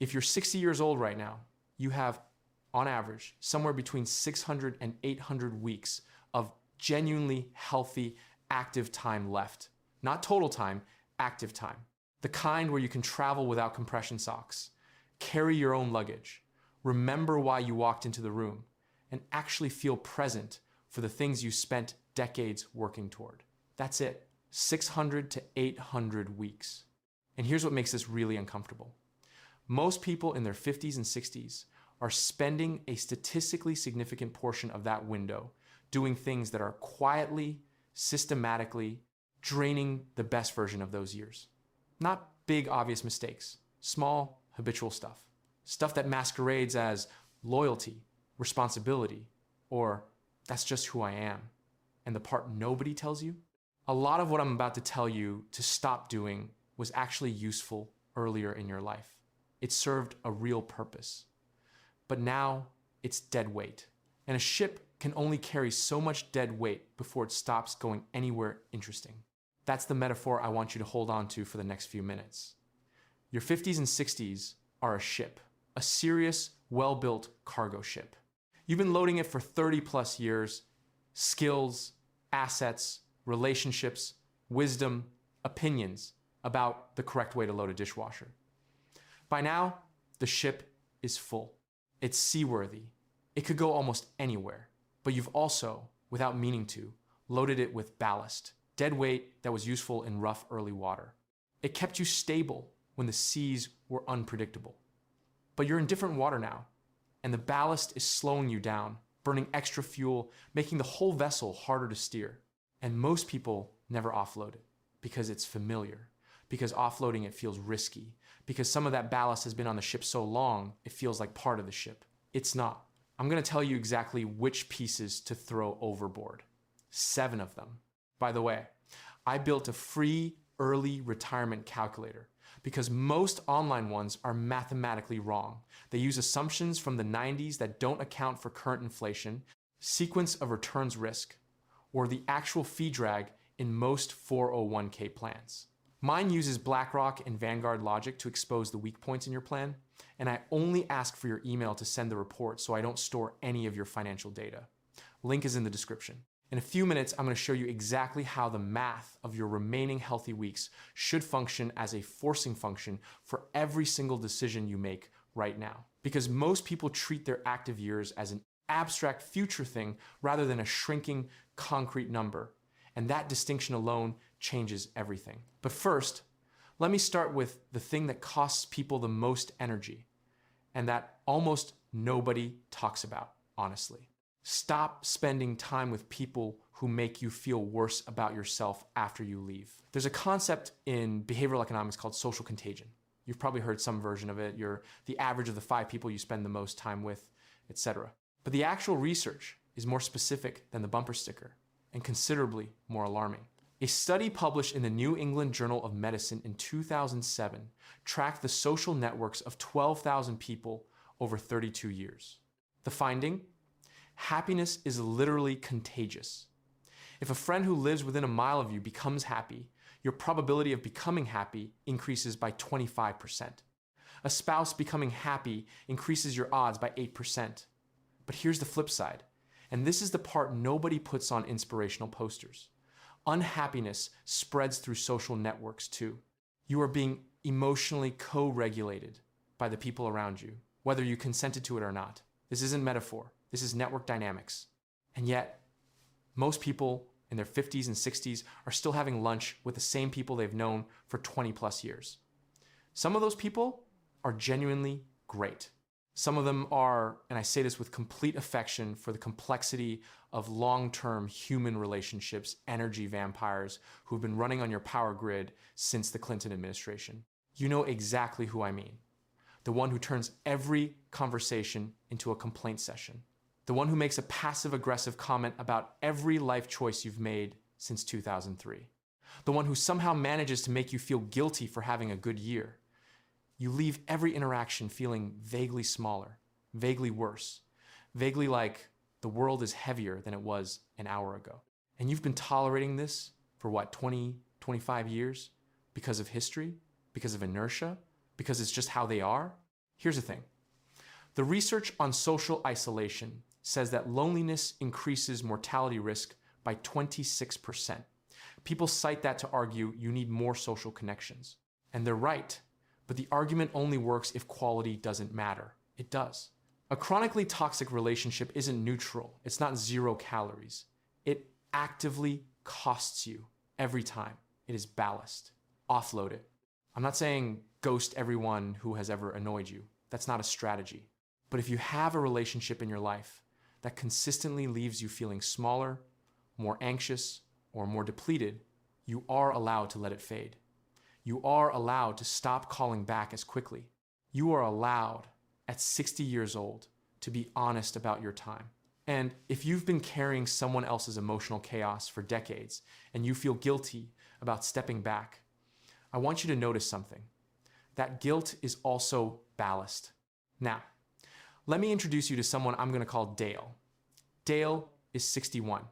If you're 60 years old right now, you have, on average, somewhere between 600 and 800 weeks of genuinely healthy, active time left. Not total time, active time. The kind where you can travel without compression socks, carry your own luggage, remember why you walked into the room, and actually feel present for the things you spent decades working toward. That's it. 600 to 800 weeks. And here's what makes this really uncomfortable. Most people in their 50s and 60s are spending a statistically significant portion of that window doing things that are quietly, systematically draining the best version of those years. Not big, obvious mistakes, small, habitual stuff. Stuff that masquerades as loyalty, responsibility, or that's just who I am. And the part nobody tells you? A lot of what I'm about to tell you to stop doing was actually useful earlier in your life. It served a real purpose. But now it's dead weight. And a ship can only carry so much dead weight before it stops going anywhere interesting. That's the metaphor I want you to hold on to for the next few minutes. Your 50s and 60s are a ship, a serious, well-built cargo ship. You've been loading it for 30 plus years, skills, assets, relationships, wisdom, opinions about the correct way to load a dishwasher. By now, the ship is full. It's seaworthy. It could go almost anywhere, but you've also, without meaning to, loaded it with ballast, dead weight that was useful in rough early water. It kept you stable when the seas were unpredictable. But you're in different water now, and the ballast is slowing you down, burning extra fuel, making the whole vessel harder to steer. And most people never offload it because it's familiar, because offloading it feels risky, because some of that ballast has been on the ship so long, it feels like part of the ship. It's not. I'm going to tell you exactly which pieces to throw overboard. 7 of them. By the way, I built a free early retirement calculator because most online ones are mathematically wrong. They use assumptions from the 90s that don't account for current inflation, sequence of returns risk, or the actual fee drag in most 401k plans. Mine uses BlackRock and Vanguard logic to expose the weak points in your plan, and I only ask for your email to send the report so I don't store any of your financial data. Link is in the description. In a few minutes, I'm going to show you exactly how the math of your remaining healthy weeks should function as a forcing function for every single decision you make right now. Because most people treat their active years as an abstract future thing rather than a shrinking concrete number. And that distinction alone changes everything. But first, let me start with the thing that costs people the most energy and that almost nobody talks about, honestly. Stop spending time with people who make you feel worse about yourself after you leave. There's a concept in behavioral economics called social contagion. You've probably heard some version of it. You're the average of the 5 people you spend the most time with, etc. But the actual research is more specific than the bumper sticker and considerably more alarming. A study published in the New England Journal of Medicine in 2007 tracked the social networks of 12,000 people over 32 years. The finding? Happiness is literally contagious. If a friend who lives within a mile of you becomes happy, your probability of becoming happy increases by 25%. A spouse becoming happy increases your odds by 8%. But here's the flip side, and this is the part nobody puts on inspirational posters. Unhappiness spreads through social networks too. You are being emotionally co-regulated by the people around you, whether you consented to it or not. This isn't metaphor. This is network dynamics. And yet, most people in their 50s and 60s are still having lunch with the same people they've known for 20 plus years. Some of those people are genuinely great. Some of them are, and I say this with complete affection for the complexity of long-term human relationships, energy vampires who've been running on your power grid since the Clinton administration. You know exactly who I mean. The one who turns every conversation into a complaint session. The one who makes a passive-aggressive comment about every life choice you've made since 2003. The one who somehow manages to make you feel guilty for having a good year. You leave every interaction feeling vaguely smaller, vaguely worse, vaguely like the world is heavier than it was an hour ago. And you've been tolerating this for what, 20, 25 years? Because of history? Because of inertia? Because it's just how they are? Here's the thing. The research on social isolation says that loneliness increases mortality risk by 26%. People cite that to argue you need more social connections. And they're right, but the argument only works if quality doesn't matter. It does. A chronically toxic relationship isn't neutral. It's not 0 calories. It actively costs you every time. It is ballast. Offload it. I'm not saying ghost everyone who has ever annoyed you. That's not a strategy. But if you have a relationship in your life that consistently leaves you feeling smaller, more anxious, or more depleted, you are allowed to let it fade. You are allowed to stop calling back as quickly. You are allowed, at 60 years old, to be honest about your time. And if you've been carrying someone else's emotional chaos for decades and you feel guilty about stepping back, I want you to notice something. That guilt is also ballast. Now, let me introduce you to someone I'm going to call Dale. Dale is 61.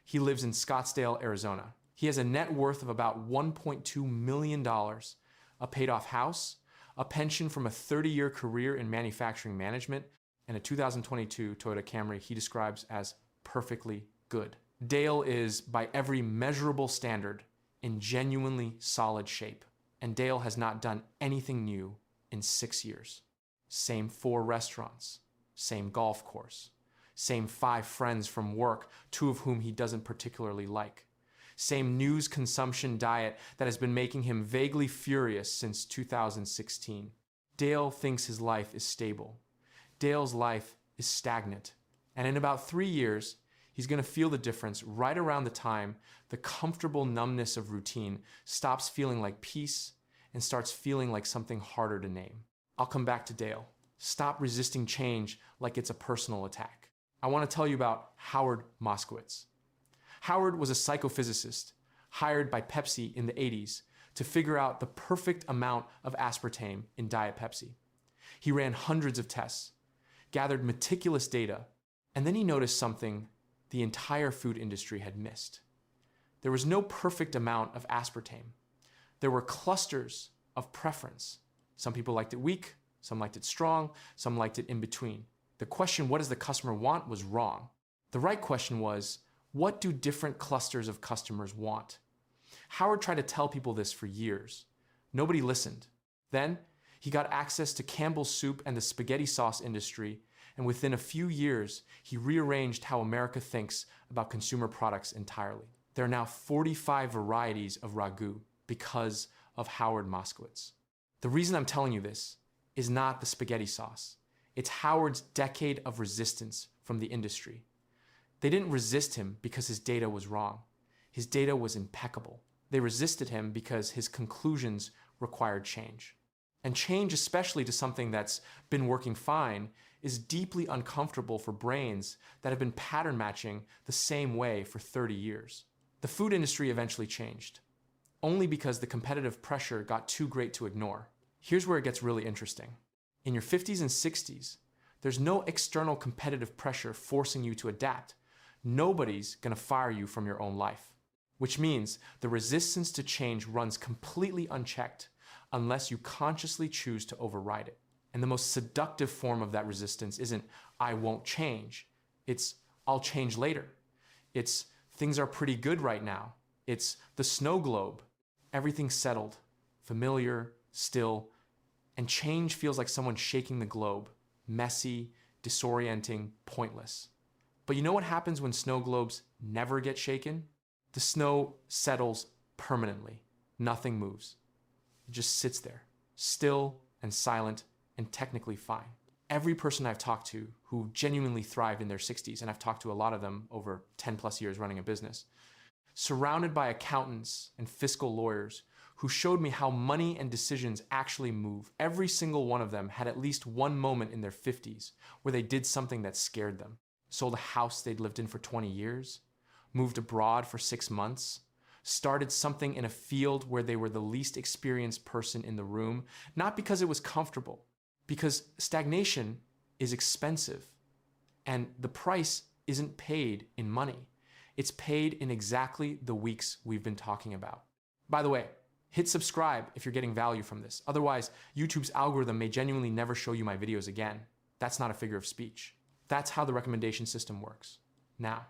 He lives in Scottsdale, Arizona. He has a net worth of about $1.2 million, a paid-off house, a pension from a 30-year career in manufacturing management, and a 2022 Toyota Camry he describes as perfectly good. Dale is, by every measurable standard, in genuinely solid shape. And Dale has not done anything new in 6 years. Same 4 restaurants, same golf course, same 5 friends from work, 2 of whom he doesn't particularly like. Same news consumption diet that has been making him vaguely furious since 2016. Dale thinks his life is stable. Dale's life is stagnant. And in about 3 years, he's going to feel the difference right around the time the comfortable numbness of routine stops feeling like peace and starts feeling like something harder to name. I'll come back to Dale. Stop resisting change like it's a personal attack. I want to tell you about Howard Moskowitz. Howard was a psychophysicist hired by Pepsi in the 80s to figure out the perfect amount of aspartame in Diet Pepsi. He ran hundreds of tests, gathered meticulous data, and then he noticed something the entire food industry had missed. There was no perfect amount of aspartame. There were clusters of preference. Some people liked it weak, some liked it strong, some liked it in between. The question, what does the customer want, was wrong. The right question was, what do different clusters of customers want? Howard tried to tell people this for years. Nobody listened. Then he got access to Campbell's soup and the spaghetti sauce industry, and within a few years, he rearranged how America thinks about consumer products entirely. There are now 45 varieties of ragu because of Howard Moskowitz. The reason I'm telling you this is not the spaghetti sauce. It's Howard's decade of resistance from the industry. They didn't resist him because his data was wrong. His data was impeccable. They resisted him because his conclusions required change. And change, especially to something that's been working fine, is deeply uncomfortable for brains that have been pattern matching the same way for 30 years. The food industry eventually changed, only because the competitive pressure got too great to ignore. Here's where it gets really interesting. In your 50s and 60s, there's no external competitive pressure forcing you to adapt. Nobody's gonna fire you from your own life, which means the resistance to change runs completely unchecked unless you consciously choose to override it. And the most seductive form of that resistance isn't, I won't change. It's, I'll change later. It's, things are pretty good right now. It's the snow globe. Everything's settled, familiar, still, and change feels like someone shaking the globe. Messy, disorienting, pointless. But you know what happens when snow globes never get shaken? The snow settles permanently. Nothing moves. It just sits there, still and silent and technically fine. Every person I've talked to who genuinely thrived in their 60s, and I've talked to a lot of them over 10 plus years running a business, surrounded by accountants and fiscal lawyers who showed me how money and decisions actually move. Every single one of them had at least one moment in their 50s where they did something that scared them. Sold a house they'd lived in for 20 years, moved abroad for 6 months, started something in a field where they were the least experienced person in the room, not because it was comfortable, because stagnation is expensive, and the price isn't paid in money. It's paid in exactly the weeks we've been talking about. By the way, Hit subscribe if you're getting value from this. Otherwise, YouTube's algorithm may genuinely never show you my videos again. That's not a figure of speech. That's how the recommendation system works. Now,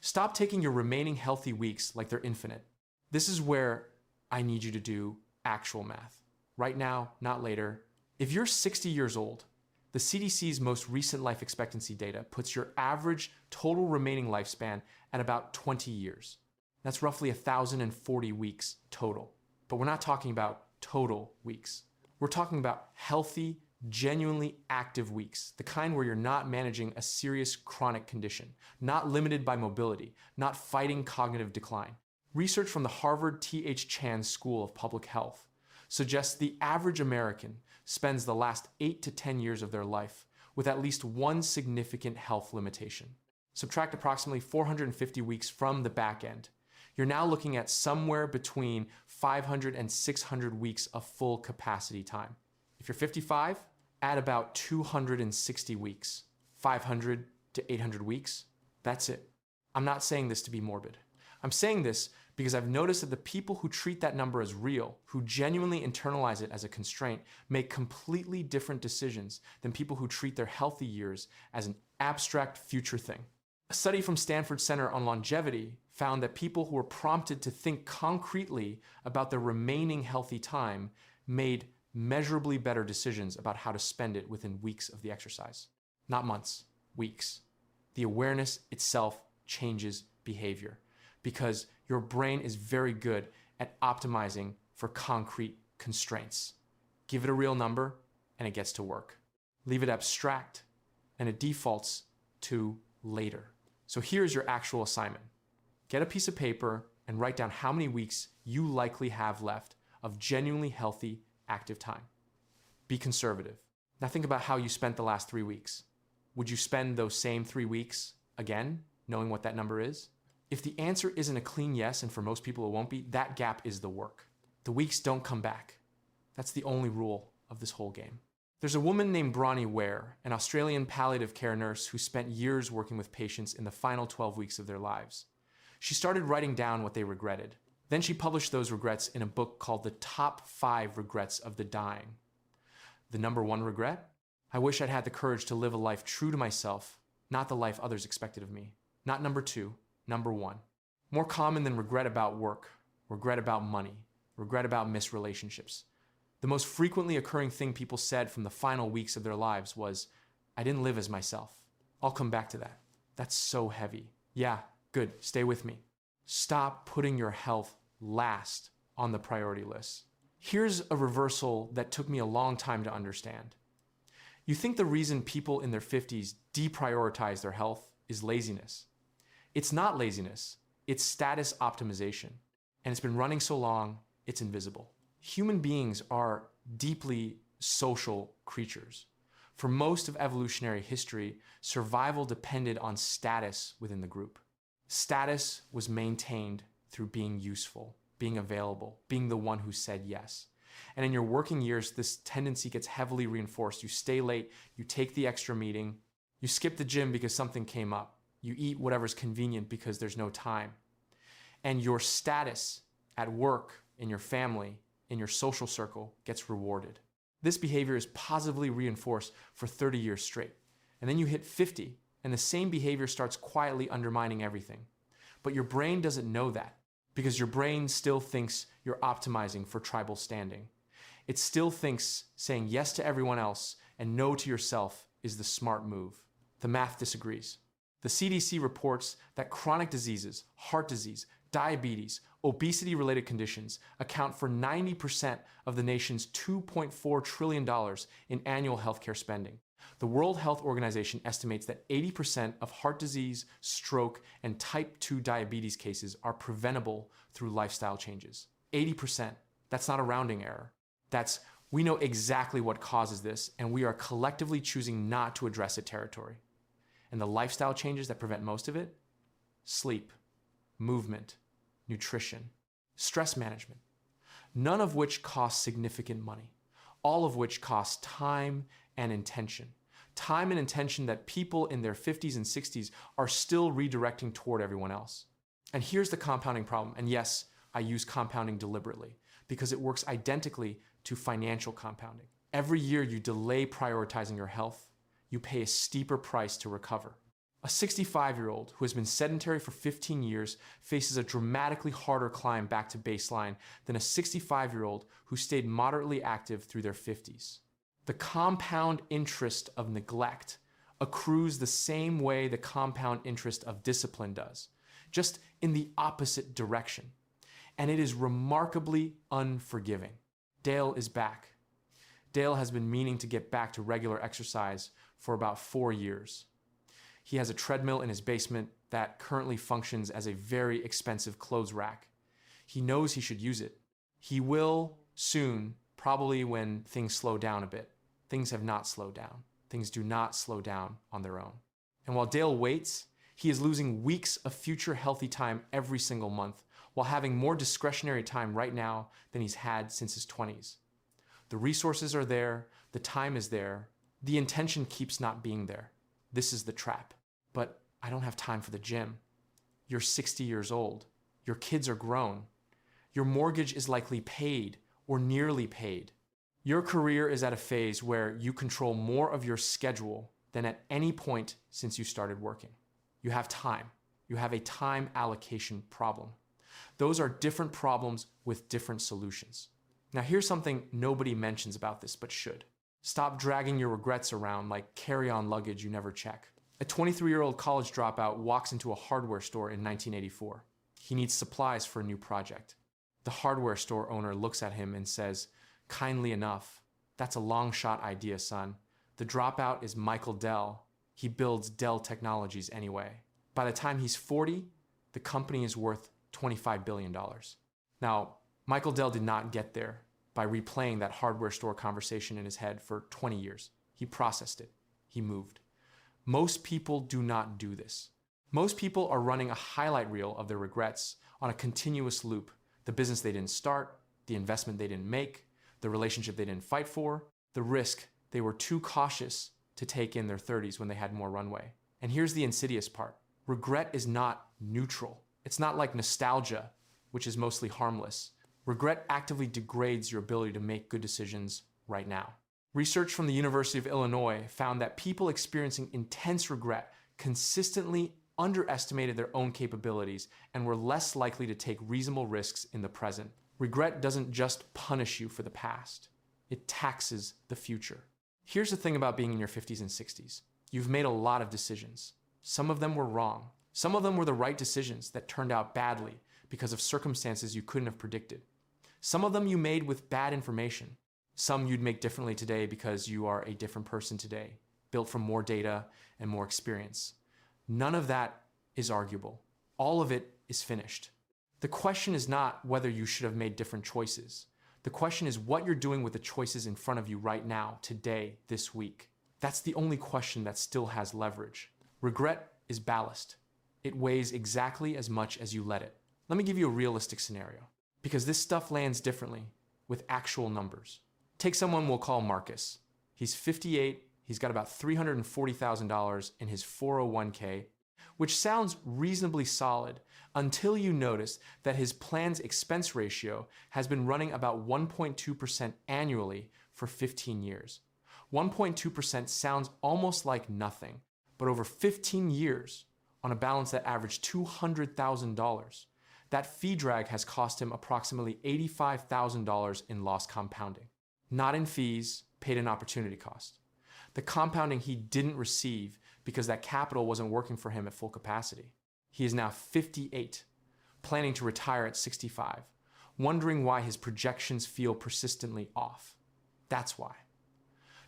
stop taking your remaining healthy weeks like they're infinite. This is where I need you to do actual math. Right now, not later. If you're 60 years old, the CDC's most recent life expectancy data puts your average total remaining lifespan at about 20 years. That's roughly 1,040 weeks total. But we're not talking about total weeks. We're talking about healthy, genuinely active weeks, the kind where you're not managing a serious chronic condition, not limited by mobility, not fighting cognitive decline. Research from the Harvard T.H. Chan School of Public Health suggests the average American spends the last 8 to 10 years of their life with at least one significant health limitation. Subtract approximately 450 weeks from the back end. You're now looking at somewhere between 500 and 600 weeks of full capacity time. If you're 55, add about 260 weeks. 500 to 800 weeks, that's it. I'm not saying this to be morbid. I'm saying this because I've noticed that the people who treat that number as real, who genuinely internalize it as a constraint, make completely different decisions than people who treat their healthy years as an abstract future thing. A study from Stanford Center on Longevity found that people who were prompted to think concretely about their remaining healthy time made measurably better decisions about how to spend it within weeks of the exercise. Not months, weeks. The awareness itself changes behavior because your brain is very good at optimizing for concrete constraints. Give it a real number and it gets to work. Leave it abstract and it defaults to later. So here's your actual assignment. Get a piece of paper and write down how many weeks you likely have left of genuinely healthy, active time. Be conservative. Now think about how you spent the last 3 weeks. Would you spend those same 3 weeks again, knowing what that number is? If the answer isn't a clean yes, and for most people it won't be, that gap is the work. The weeks don't come back. That's the only rule of this whole game. There's a woman named Bronnie Ware, an Australian palliative care nurse who spent years working with patients in the final 12 weeks of their lives. She started writing down what they regretted. Then she published those regrets in a book called The Top 5 Regrets of the Dying. The number 1 regret? I wish I'd had the courage to live a life true to myself, not the life others expected of me. Not number 2, number 1. More common than regret about work, regret about money, regret about missed relationships. The most frequently occurring thing people said from the final weeks of their lives was, I didn't live as myself. I'll come back to that. That's so heavy. Yeah, good, stay with me. Stop putting your health last on the priority list. Here's a reversal that took me a long time to understand. You think the reason people in their 50s deprioritize their health is laziness. It's not laziness, it's status optimization. And it's been running so long, it's invisible. Human beings are deeply social creatures. For most of evolutionary history, survival depended on status within the group. Status was maintained through being useful, being available, being the one who said yes. And in your working years, this tendency gets heavily reinforced. You stay late, you take the extra meeting, you skip the gym because something came up, you eat whatever's convenient because there's no time. And your status at work, in your family, in your social circle gets rewarded. This behavior is positively reinforced for 30 years straight. And then you hit 50, and the same behavior starts quietly undermining everything. But your brain doesn't know that because your brain still thinks you're optimizing for tribal standing. It still thinks saying yes to everyone else and no to yourself is the smart move. The math disagrees. The CDC reports that chronic diseases, heart disease, diabetes, obesity-related conditions account for 90% of the nation's $2.4 trillion in annual healthcare spending. The World Health Organization estimates that 80% of heart disease, stroke, and type 2 diabetes cases are preventable through lifestyle changes. 80%. That's not a rounding error. We know exactly what causes this, and we are collectively choosing not to address it territory. And the lifestyle changes that prevent most of it? Sleep, movement, nutrition, stress management, none of which costs significant money, all of which costs time and intention. Time and intention that people in their 50s and 60s are still redirecting toward everyone else. And here's the compounding problem, and yes, I use compounding deliberately, because it works identically to financial compounding. Every year you delay prioritizing your health, you pay a steeper price to recover. A 65-year-old who has been sedentary for 15 years faces a dramatically harder climb back to baseline than a 65-year-old who stayed moderately active through their 50s. The compound interest of neglect accrues the same way the compound interest of discipline does, just in the opposite direction. And it is remarkably unforgiving. Dale is back. Dale has been meaning to get back to regular exercise for about 4 years. He has a treadmill in his basement that currently functions as a very expensive clothes rack. He knows he should use it. He will soon, probably when things slow down a bit. Things have not slowed down. Things do not slow down on their own. And while Dale waits, he is losing weeks of future healthy time every single month while having more discretionary time right now than he's had since his 20s. The resources are there, the time is there, the intention keeps not being there. This is the trap. But I don't have time for the gym. You're 60 years old. Your kids are grown. Your mortgage is likely paid or nearly paid. Your career is at a phase where you control more of your schedule than at any point since you started working. You have time. You have a time allocation problem. Those are different problems with different solutions. Now here's something nobody mentions about this but should. Stop dragging your regrets around like carry-on luggage you never check. A 23-year-old college dropout walks into a hardware store in 1984. He needs supplies for a new project. The hardware store owner looks at him and says, kindly enough, that's a long shot idea, son. The dropout is Michael Dell. He builds Dell Technologies anyway. By the time he's 40, the company is worth $25 billion. Now, Michael Dell did not get there by replaying that hardware store conversation in his head for 20 years. He processed it. He moved. Most people do not do this. Most people are running a highlight reel of their regrets on a continuous loop. The business they didn't start, the investment they didn't make, the relationship they didn't fight for, the risk they were too cautious to take in their 30s when they had more runway. And here's the insidious part. Regret is not neutral. It's not like nostalgia, which is mostly harmless. Regret actively degrades your ability to make good decisions right now. Research from the University of Illinois found that people experiencing intense regret consistently underestimated their own capabilities and were less likely to take reasonable risks in the present. Regret doesn't just punish you for the past. It taxes the future. Here's the thing about being in your 50s and 60s. You've made a lot of decisions. Some of them were wrong. Some of them were the right decisions that turned out badly because of circumstances you couldn't have predicted. Some of them you made with bad information. Some you'd make differently today because you are a different person today, built from more data and more experience. None of that is arguable. All of it is finished. The question is not whether you should have made different choices. The question is what you're doing with the choices in front of you right now, today, this week. That's the only question that still has leverage. Regret is ballast. It weighs exactly as much as you let it. Let me give you a realistic scenario, because this stuff lands differently with actual numbers. Take someone we'll call Marcus. He's 58, he's got about $340,000 in his 401k, which sounds reasonably solid until you notice that his plan's expense ratio has been running about 1.2% annually for 15 years. 1.2% sounds almost like nothing, but over 15 years, on a balance that averaged $200,000, that fee drag has cost him approximately $85,000 in lost compounding. Not in fees, paid in opportunity cost. The compounding he didn't receive because that capital wasn't working for him at full capacity. He is now 58, planning to retire at 65, wondering why his projections feel persistently off. That's why.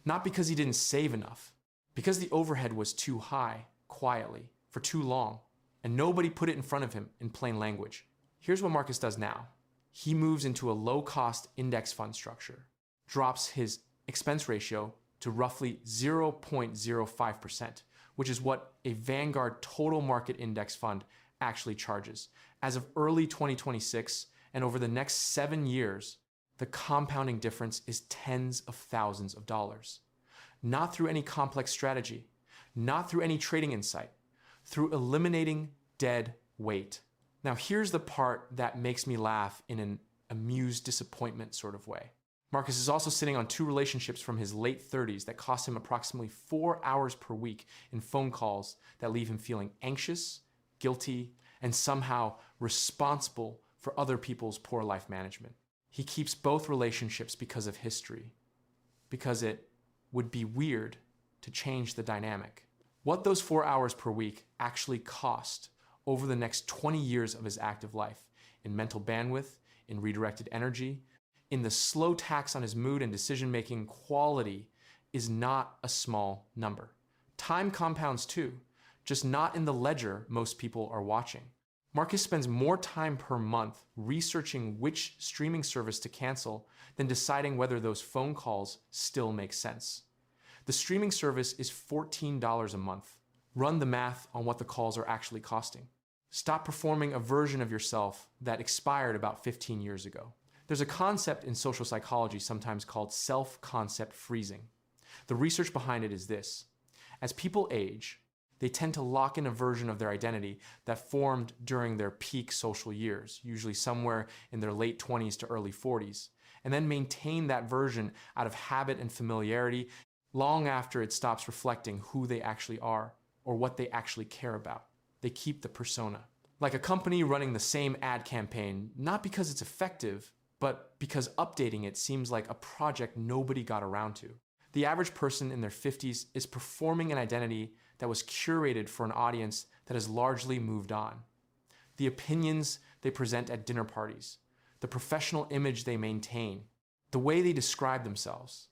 Not because he didn't save enough, because the overhead was too high, quietly, for too long, and nobody put it in front of him in plain language. Here's what Marcus does now. He moves into a low-cost index fund structure, drops his expense ratio to roughly 0.05%, which is what a Vanguard total market index fund actually charges. As of early 2026 and over the next 7 years, the compounding difference is tens of thousands of dollars. Not through any complex strategy, not through any trading insight, through eliminating dead weight. Now here's the part that makes me laugh in an amused disappointment sort of way. Marcus is also sitting on 2 relationships from his late 30s that cost him approximately 4 hours per week in phone calls that leave him feeling anxious, guilty, and somehow responsible for other people's poor life management. He keeps both relationships because of history, because it would be weird to change the dynamic. What those 4 hours per week actually cost over the next 20 years of his active life in mental bandwidth, in redirected energy, in the slow tax on his mood and decision-making quality is not a small number. Time compounds too, just not in the ledger most people are watching. Marcus spends more time per month researching which streaming service to cancel than deciding whether those phone calls still make sense. The streaming service is $14 a month. Run the math on what the calls are actually costing. Stop performing a version of yourself that expired about 15 years ago. There's a concept in social psychology sometimes called self-concept freezing. The research behind it is this. As people age, they tend to lock in a version of their identity that formed during their peak social years, usually somewhere in their late 20s to early 40s, and then maintain that version out of habit and familiarity long after it stops reflecting who they actually are or what they actually care about. They keep the persona. Like a company running the same ad campaign, not because it's effective, but because updating it seems like a project nobody got around to. The average person in their 50s is performing an identity that was curated for an audience that has largely moved on. The opinions they present at dinner parties, the professional image they maintain, the way they describe themselves,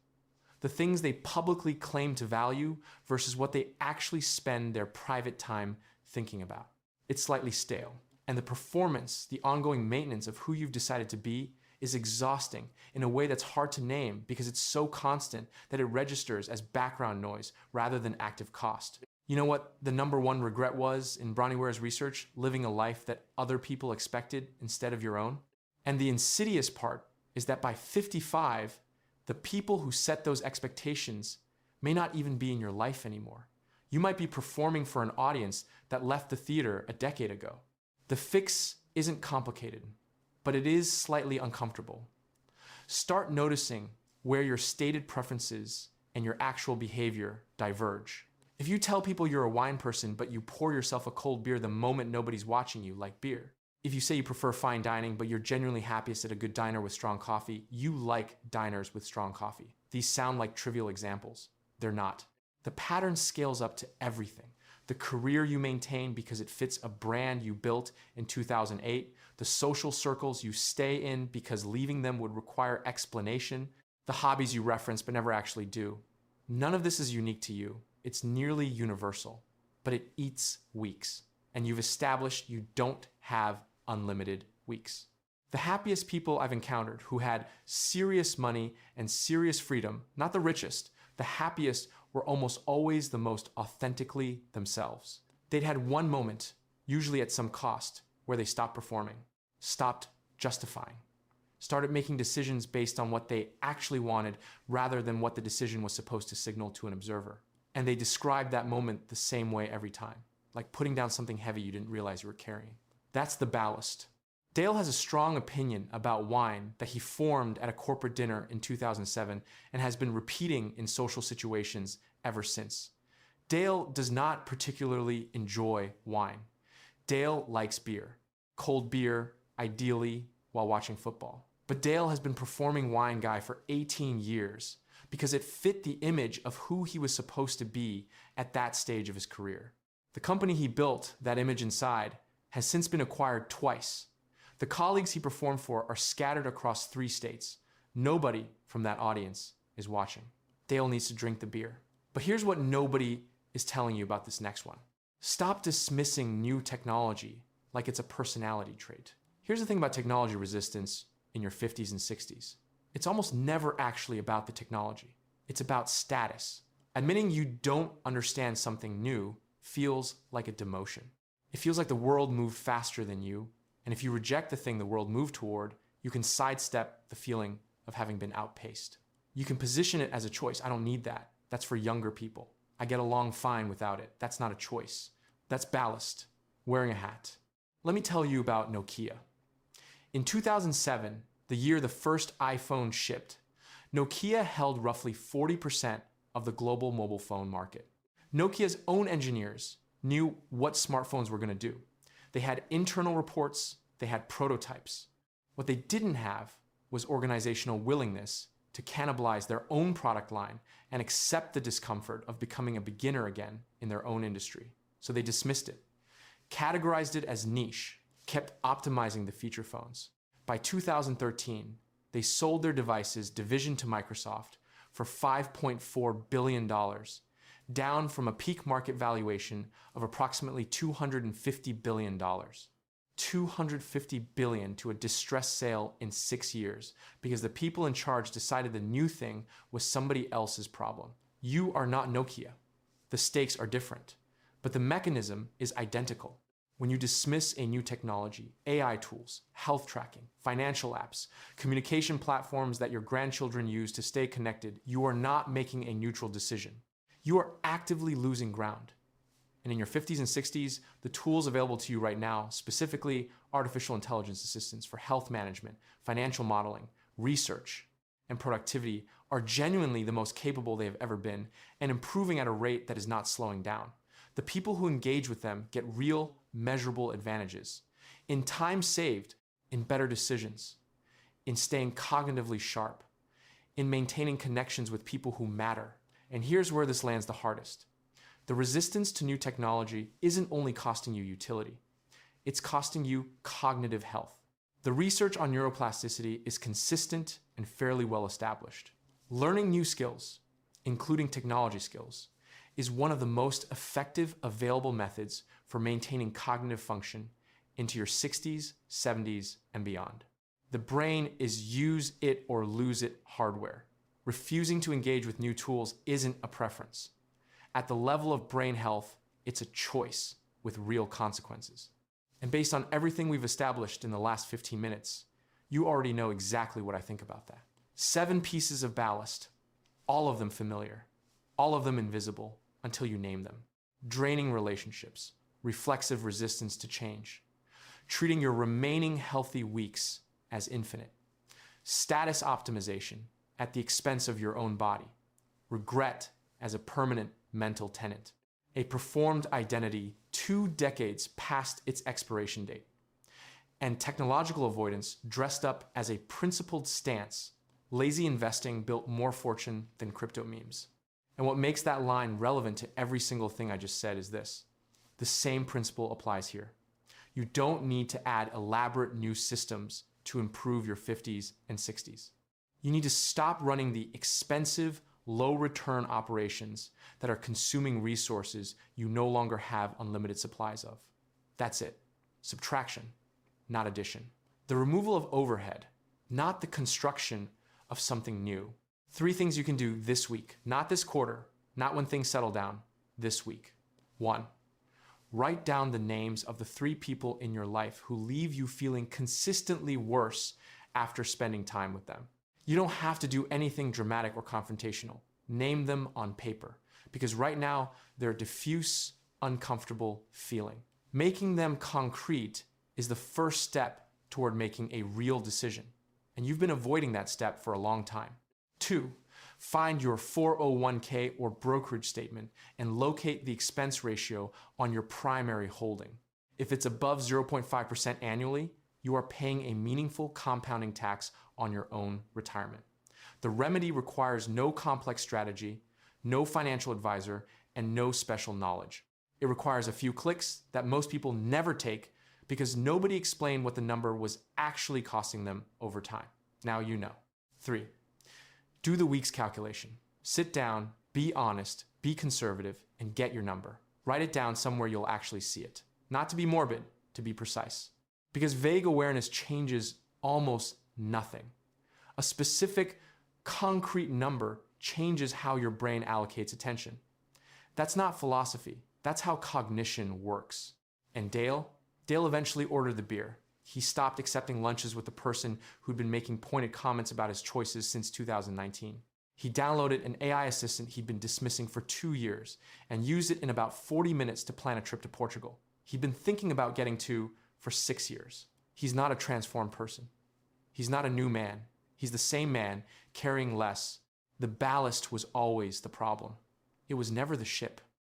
the things they publicly claim to value versus what they actually spend their private time thinking about. It's slightly stale, and the performance, the ongoing maintenance of who you've decided to be is exhausting in a way that's hard to name because it's so constant that it registers as background noise rather than active cost. You know what the #1 regret was in Bronnie Ware's research? Living a life that other people expected instead of your own. And the insidious part is that by 55, the people who set those expectations may not even be in your life anymore. You might be performing for an audience that left the theater a decade ago. The fix isn't complicated, but it is slightly uncomfortable. Start noticing where your stated preferences and your actual behavior diverge. If you tell people you're a wine person, but you pour yourself a cold beer the moment nobody's watching you, like beer. If you say you prefer fine dining, but you're genuinely happiest at a good diner with strong coffee, you like diners with strong coffee. These sound like trivial examples. They're not. The pattern scales up to everything. The career you maintain because it fits a brand you built in 2008, the social circles you stay in because leaving them would require explanation, the hobbies you reference but never actually do. None of this is unique to you. It's nearly universal, but it eats weeks, and you've established you don't have unlimited weeks. The happiest people I've encountered who had serious money and serious freedom, not the richest, the happiest were almost always the most authentically themselves. They'd had one moment, usually at some cost, where they stopped performing, stopped justifying, started making decisions based on what they actually wanted rather than what the decision was supposed to signal to an observer. And they described that moment the same way every time, like putting down something heavy you didn't realize you were carrying. That's the ballast. Dale has a strong opinion about wine that he formed at a corporate dinner in 2007 and has been repeating in social situations ever since. Dale does not particularly enjoy wine. Dale likes beer. Cold beer, ideally, while watching football. But Dale has been performing wine guy for 18 years because it fit the image of who he was supposed to be at that stage of his career. The company he built that image inside has since been acquired twice. The colleagues he performed for are scattered across 3 states. Nobody from that audience is watching. Dale needs to drink the beer. But here's what nobody is telling you about this next one. Stop dismissing new technology like it's a personality trait. Here's the thing about technology resistance in your 50s and 60s. It's almost never actually about the technology. It's about status. Admitting you don't understand something new feels like a demotion. It feels like the world moved faster than you, and if you reject the thing the world moved toward, you can sidestep the feeling of having been outpaced. You can position it as a choice. I don't need that. That's for younger people. I get along fine without it. That's not a choice. That's ballast. Wearing a hat. Let me tell you about Nokia. In 2007, the year the first iPhone shipped, Nokia held roughly 40% of the global mobile phone market. Nokia's own engineers knew what smartphones were going to do. They had internal reports, they had prototypes. What they didn't have was organizational willingness to cannibalize their own product line and accept the discomfort of becoming a beginner again in their own industry. So they dismissed it, categorized it as niche, kept optimizing the feature phones. By 2013, they sold their devices division to Microsoft for $5.4 billion, down from a peak market valuation of approximately $250 billion. $250 billion to a distressed sale in 6 years because the people in charge decided the new thing was somebody else's problem. You are not Nokia. The stakes are different, but the mechanism is identical. When you dismiss a new technology, AI tools, health tracking, financial apps, communication platforms that your grandchildren use to stay connected, you are not making a neutral decision. You are actively losing ground. And in your 50s and 60s, the tools available to you right now, specifically artificial intelligence assistants for health management, financial modeling, research, and productivity, are genuinely the most capable they have ever been and improving at a rate that is not slowing down. The people who engage with them get real, measurable advantages in time saved, in better decisions, in staying cognitively sharp, in maintaining connections with people who matter. And here's where this lands the hardest. The resistance to new technology isn't only costing you utility, it's costing you cognitive health. The research on neuroplasticity is consistent and fairly well established. Learning new skills, including technology skills, is one of the most effective available methods for maintaining cognitive function into your 60s, 70s, and beyond. The brain is use it or lose it hardware. Refusing to engage with new tools isn't a preference. At the level of brain health, it's a choice with real consequences. And based on everything we've established in the last 15 minutes, you already know exactly what I think about that. 7 pieces of ballast, all of them familiar, all of them invisible until you name them. Draining relationships, reflexive resistance to change, treating your remaining healthy weeks as infinite, status optimization at the expense of your own body, regret as a permanent mental tenant, a performed identity 2 decades past its expiration date, and technological avoidance dressed up as a principled stance. Lazy investing built more fortune than crypto memes. And what makes that line relevant to every single thing I just said is this. The same principle applies here. You don't need to add elaborate new systems to improve your 50s and 60s. You need to stop running the expensive, low-return operations that are consuming resources you no longer have unlimited supplies of. That's it. Subtraction, not addition. The removal of overhead, not the construction of something new. 3 things you can do this week, not this quarter, not when things settle down, this week. 1, write down the names of the 3 people in your life who leave you feeling consistently worse after spending time with them. You don't have to do anything dramatic or confrontational. Name them on paper, because right now they're a diffuse, uncomfortable feeling. Making them concrete is the first step toward making a real decision, and you've been avoiding that step for a long time. 2, find your 401k or brokerage statement and locate the expense ratio on your primary holding. If it's above 0.5% annually, you are paying a meaningful compounding tax on your own retirement. The remedy requires no complex strategy, no financial advisor, and no special knowledge. It requires a few clicks that most people never take because nobody explained what the number was actually costing them over time. Now you know. 3, do the week's calculation. Sit down, be honest, be conservative, and get your number. Write it down somewhere you'll actually see it. Not to be morbid, to be precise. Because vague awareness changes almost nothing. A specific, concrete number changes how your brain allocates attention. That's not philosophy. That's how cognition works. And Dale eventually ordered the beer. He stopped accepting lunches with the person who'd been making pointed comments about his choices since 2019. He downloaded an AI assistant he'd been dismissing for 2 years and used it in about 40 minutes to plan a trip to Portugal. He'd been thinking about getting to for 6 years. He's not a transformed person. He's not a new man. He's the same man, carrying less. The ballast was always the problem. It was never the ship.